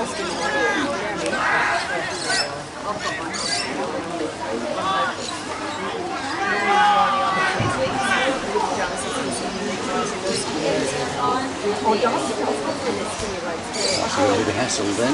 a bit of hassle then.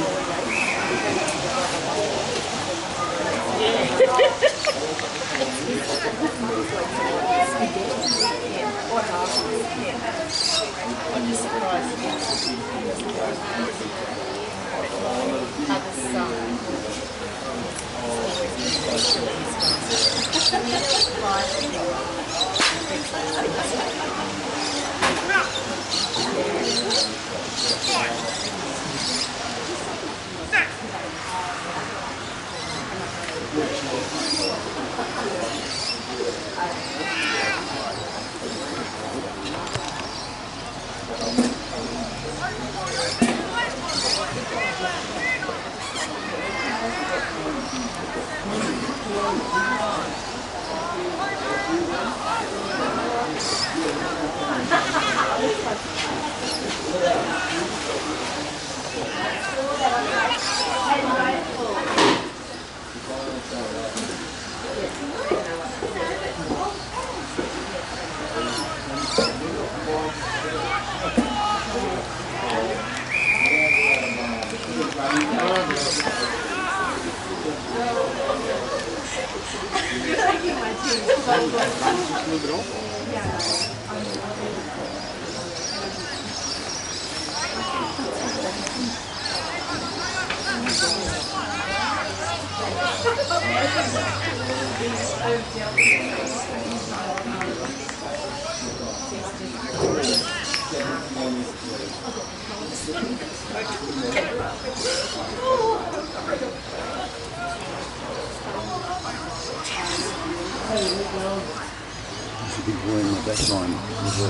There's a big boy in the back line with a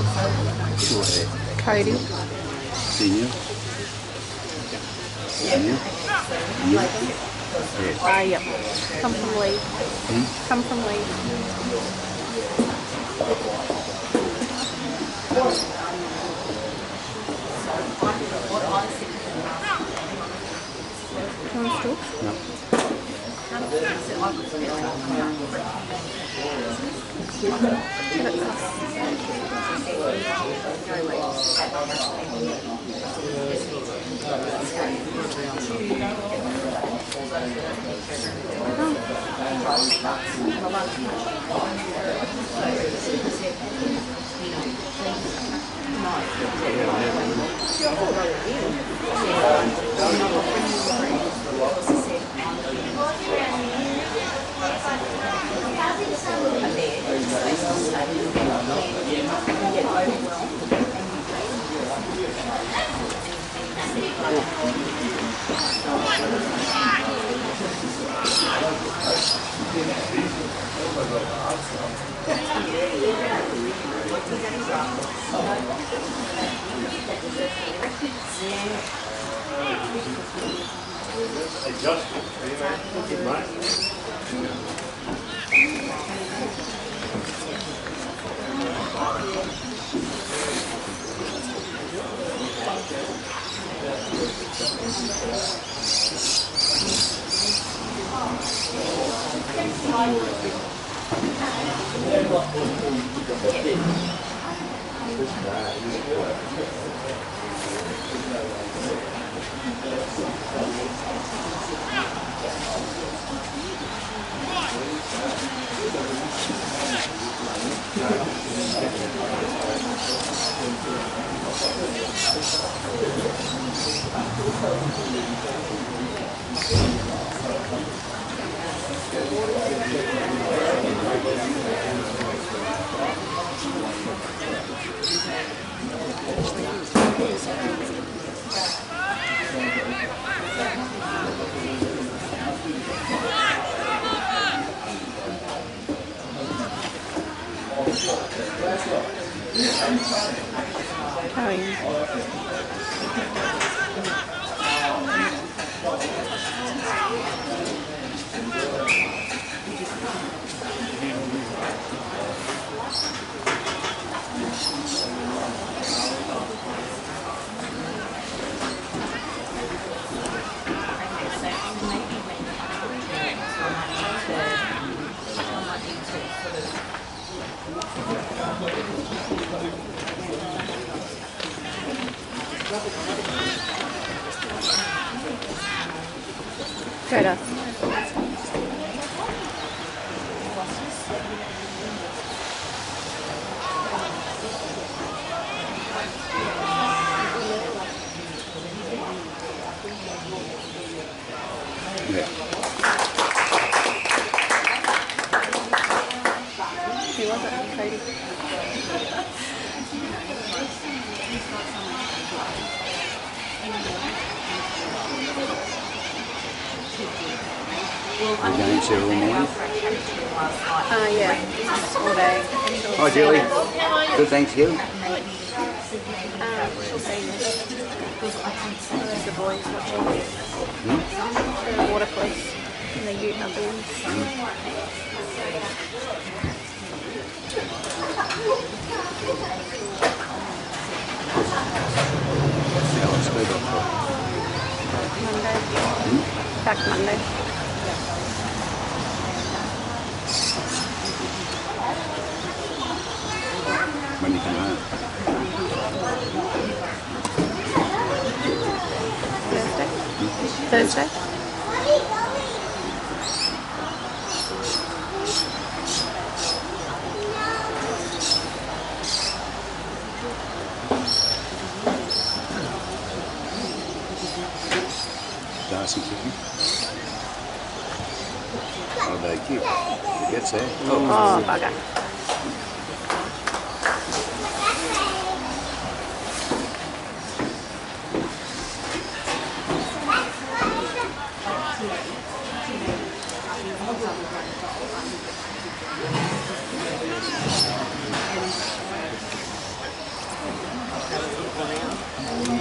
short hair. Cody. Senior. Senior. Yeah. Yep. Come from Lee. Come from Lee. Do you want to talk? No. How are you? Go to. Yeah. Who was it? Cody. We're going to all morning. Yeah. All day. Hi, Julie. Good, thanks, you. She's saying the boys watching the water police and the ute up there. Yeah, let's go back. Monday. Back Monday. When you come home. Thursday? Thursday? Darcy cooking. Oh, thank you. It gets there. Oh, bugger.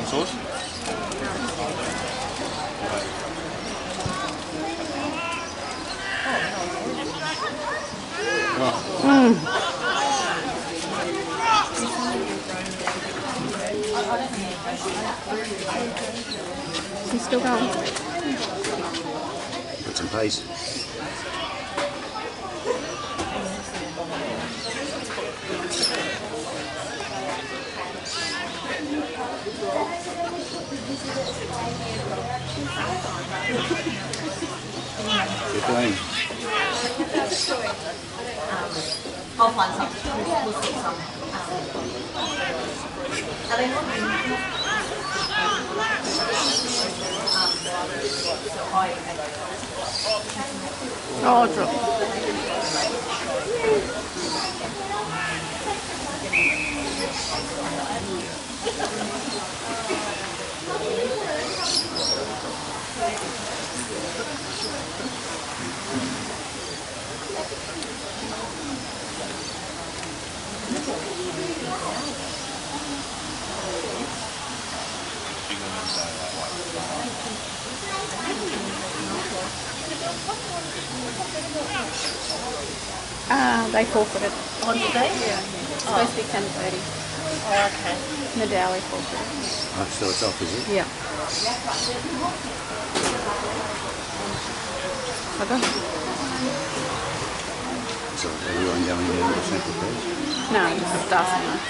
Sauce? He's still going. Put some pace. Keep going. I'll find some. We'll see some. Oh, drop. They forfeited. On today? Yeah. It's supposed to be 10:30. Oh, okay. Nadali forfeited. Oh, so it's off, is it? Yeah. Okay. So everyone going down to Central Coast? No, just asking her.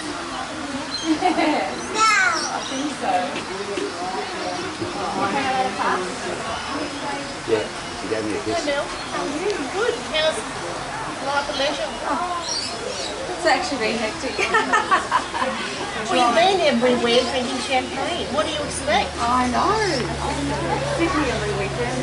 Yeah. She gave me a kiss. Good. How's life and leisure? It's actually been hectic. We've been everywhere drinking champagne. What do you expect? I know. Sydney every weekend.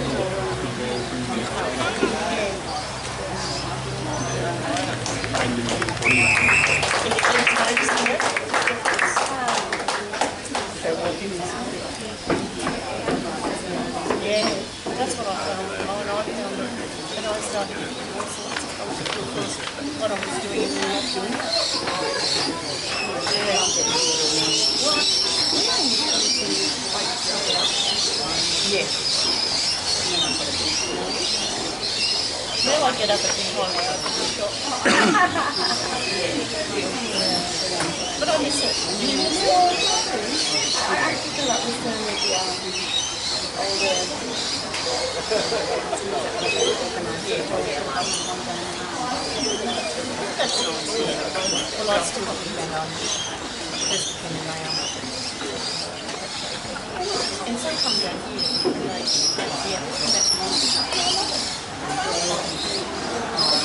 Yeah, that's what I found. And I found it. And I started getting all sorts of culture because what I was doing and not doing. Yeah. Now I get up at the time I open the shop. But I miss it. Do you miss it? I actually feel like we're going with the That's nice. Well, I still got the just becoming around. And some come down here, like, yeah, that's one.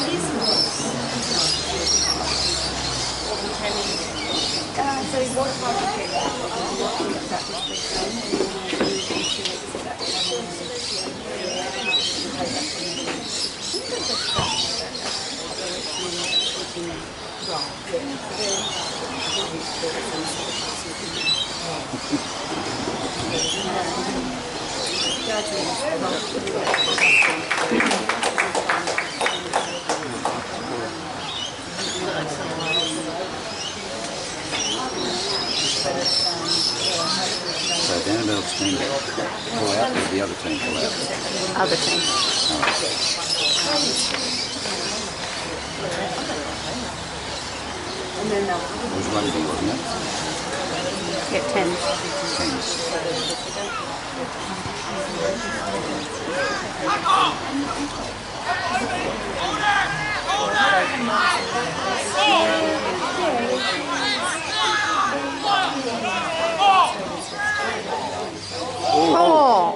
It is nice. So what part of it? So Danville's team pull out, or the other team pull out? Other team. It was rugby, wasn't it? Yeah, 10. Tens. Oh!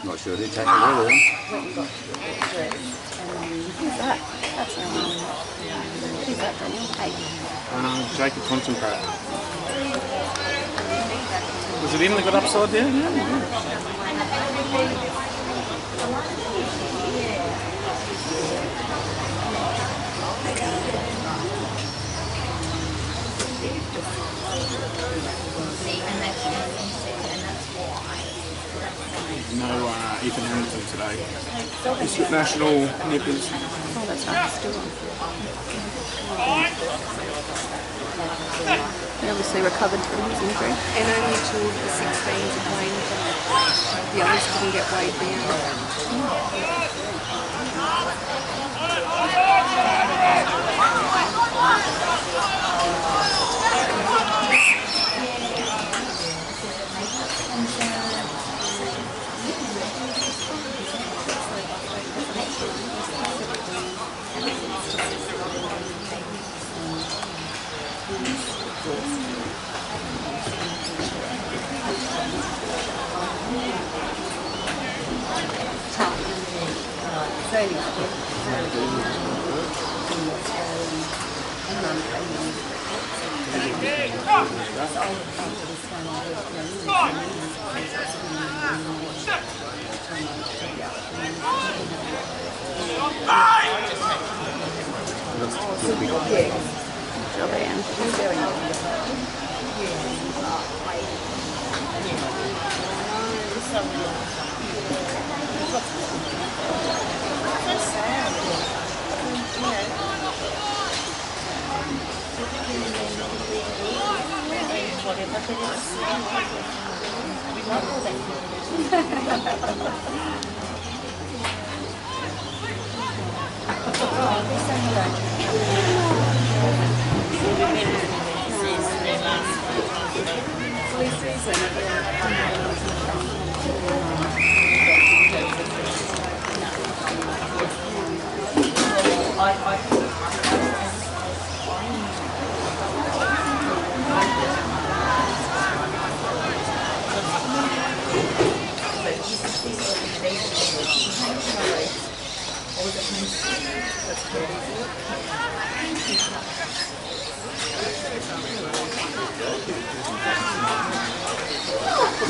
Not sure who tackled her then. Who's that? That's who's that, Daniel? Hey. Jacob Concentrate. Was it him that got upside down? No Ethan Hamilton today. He's at National Nippers. Oh, that's right. Still on. He obviously recovered from his injury. And only two of the 16s are playing. The others didn't get weighed down.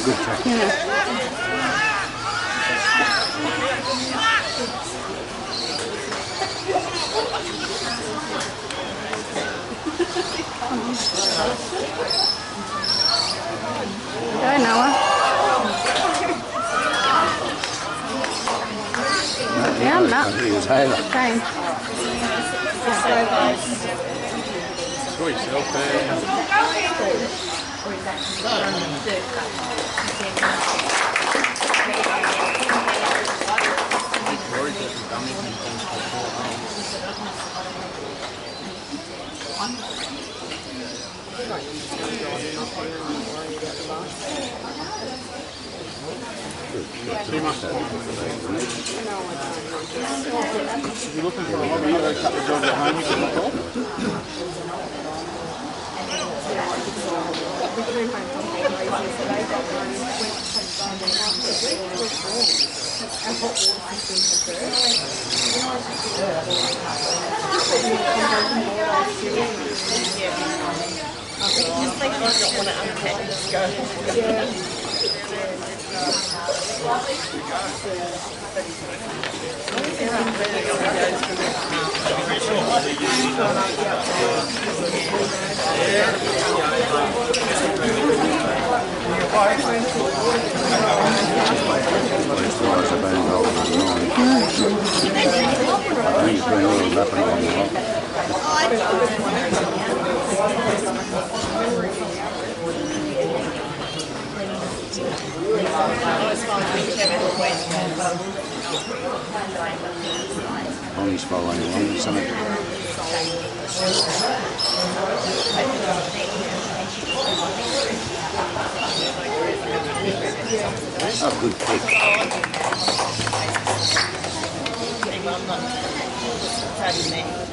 Good tackle. Go, Noah. Yeah, I'm not. I think it was Taylor. Okay. Score yourself there. You're looking for a hobby, you got a couple of jobs at home you can look for? we came home from holidays yesterday, got one, went to Sunday after a week was warm. Our hot water system for Just make sure I don't want to unpack and just go. It's nice about it. I think it's been all happening on the lot. Only spell anyone, something. Oh, good kick. Well, I'm not touching that.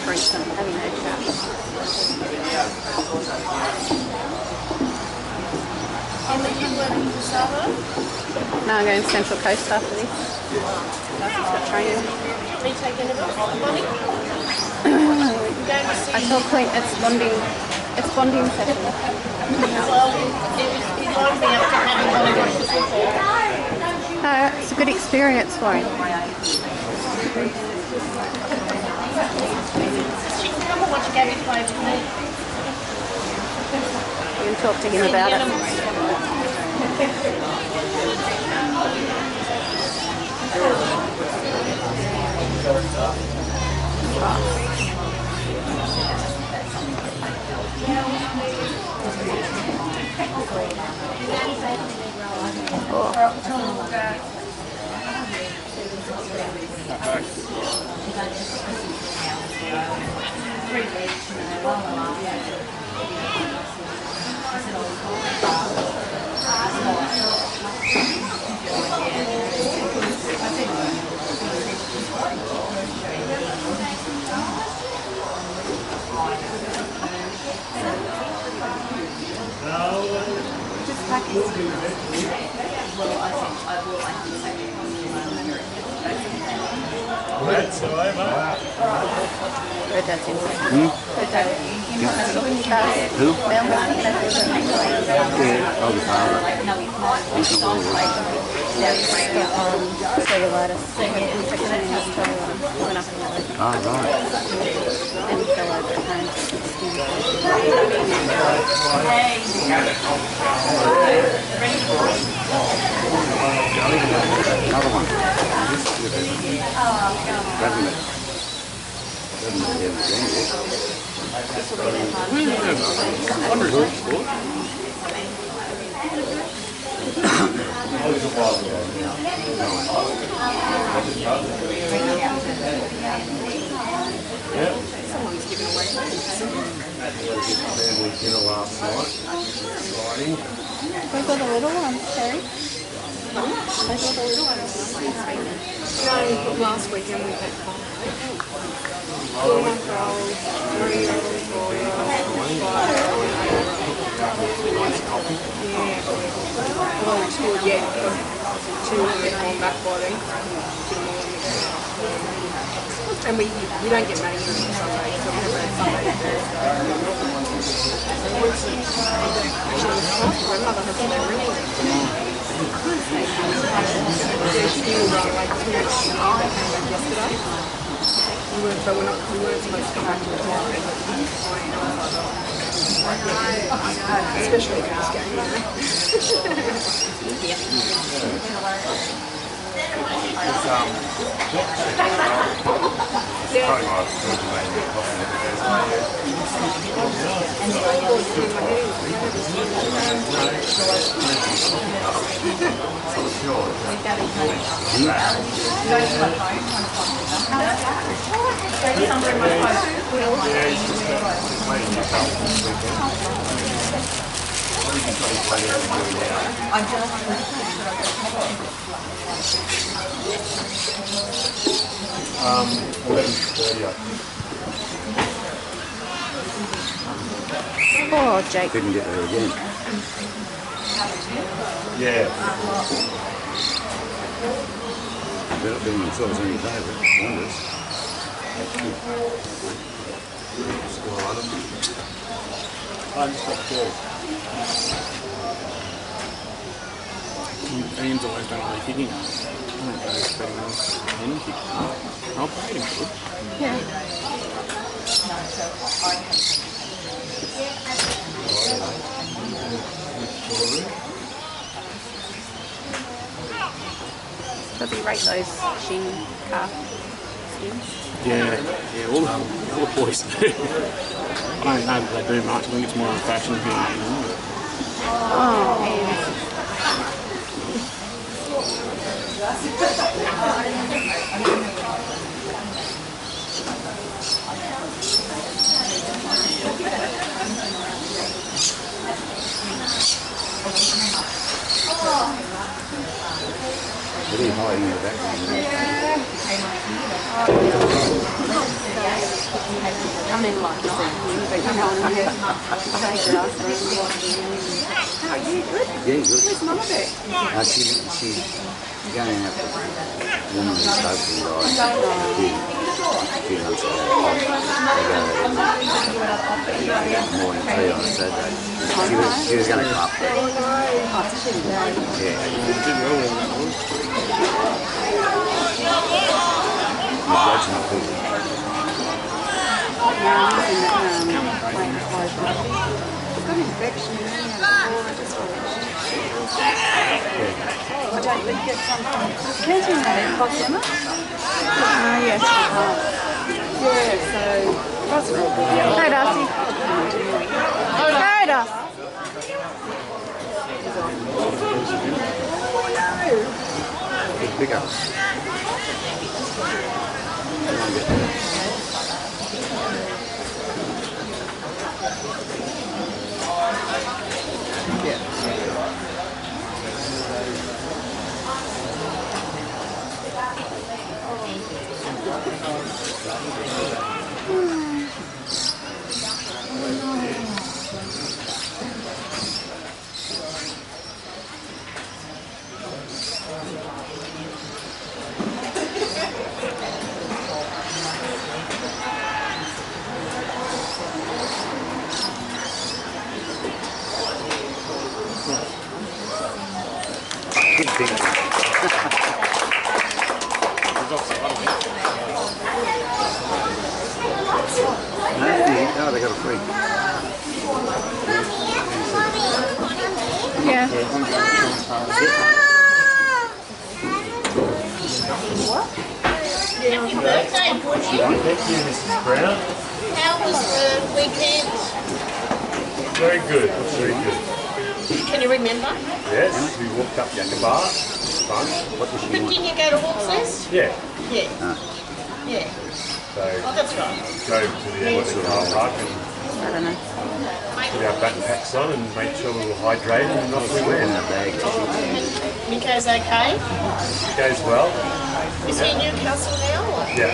drink some, having no chat. And then you're working for Sava? No, I'm going to Central Coast after this. Got training. Are you taking a money? You're going to see? I told Clint it's bonding session. Well, it lined me up to having money before. No, it's a good experience for him. She can come and watch Gabby play with me. You can talk to him about it. Red Dad's inside. Red Dad. Who? Mel. Yeah, oh, the father. He's not all right. Cellulitis. Went up in the leg Oh, right. and fell over at home. Another one. Bradley. Someone's giving away dinner last night. Friday. We've got a little one, Terry. We've got a little one. No, last weekend we had 5. 4-month-old, 3-year-old boy, 5-year-old. Well, 2 yet, 2 have been on back body. And we don't get money on Sunday, so we have a Sunday. Actually, my grandmother has been ringing. Especially if it's game. Oh, Jake. Couldn't get there again. Yeah. Better than themselves any favourite. Wonders. Ian's always done really kicking. I don't go expecting him kicking. I'll play him good. Yeah. Does he rate those shin calf skins? Yeah, all the boys do. I don't know that they do much. I think it's more of a fashion thing. Oh, Really hiding in the background. I mean, like you said, but you know, how are you? Good? Yeah, good. Where's Mum at? She's going out with a woman who's hopefully died a few months ago. They go morning tea on a Saturday. She was going to come up there. Oh, it's a shitty day. Yeah. My dad's not good. Yeah, I'm in playing close. I've got an infection in there. I don't think it's something. Can't you know that cost Emma? Yes. Yeah, so that's real good. Hey, Darcy. Hey, Darcy. Big pickup. Good thing. No, they got a free. Yeah. Happy birthday, Woody. Thank you, Mrs. Brown. How was the weekend? Very good, very good. Can you remember? Yes, we walked up Yakaba. Fun. What does she But want? didn't you go to Hawks Nest? Yeah. Yeah. Ah. Yeah. So Oh, that's right. go to the car park and I don't know. put our backpacks on and make sure we were hydrated and off we In went. the bag. Miko's okay? It goes well. Is he in Newcastle now? Or? Yeah.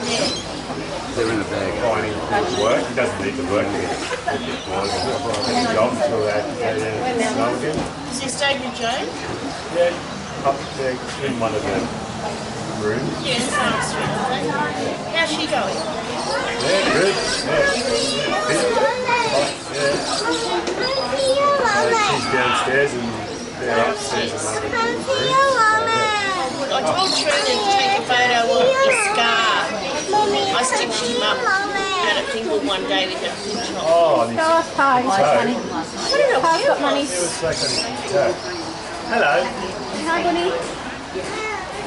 Yeah. They're in a bag. Finding work. He doesn't need to work here. Get a job until they snow again. Has he stayed with Joan? Yeah. Up there in one of the rooms. Yes, how's she going? Yeah, good. Yeah. She's downstairs and they're upstairs in one of the rooms. told Trina to take a photo of the scar. I stitched him up out at Fingal one day with a pinch off. Oh, and Show us Pi. Money. I don't know Pi's where got it money. was. hello. Hi, Bunny.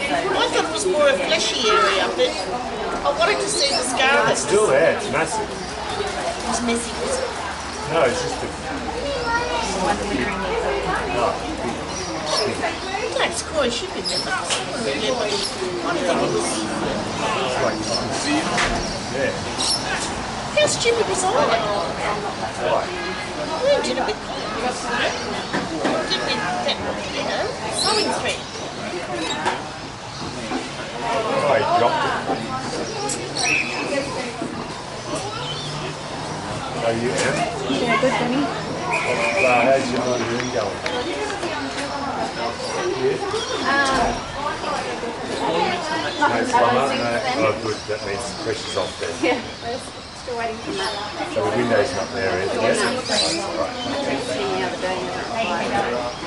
I thought it was more a fleshy area, but I wanted to see the scar. It's still there. It's massive. It was messy, was it? No, it's just a... That's cool. It should be there. But I didn't think it was. Yeah. How stupid was I? Right. I did a bit. Did with that, sewing thread. Oh, he dropped it. Are you in? Yeah, good, Bunny. How's your margarine going? No plumber? No. Oh, good. That means the pressure's off there. Yeah, we're still waiting for that. So the window's not there, is it? Yes. The other day.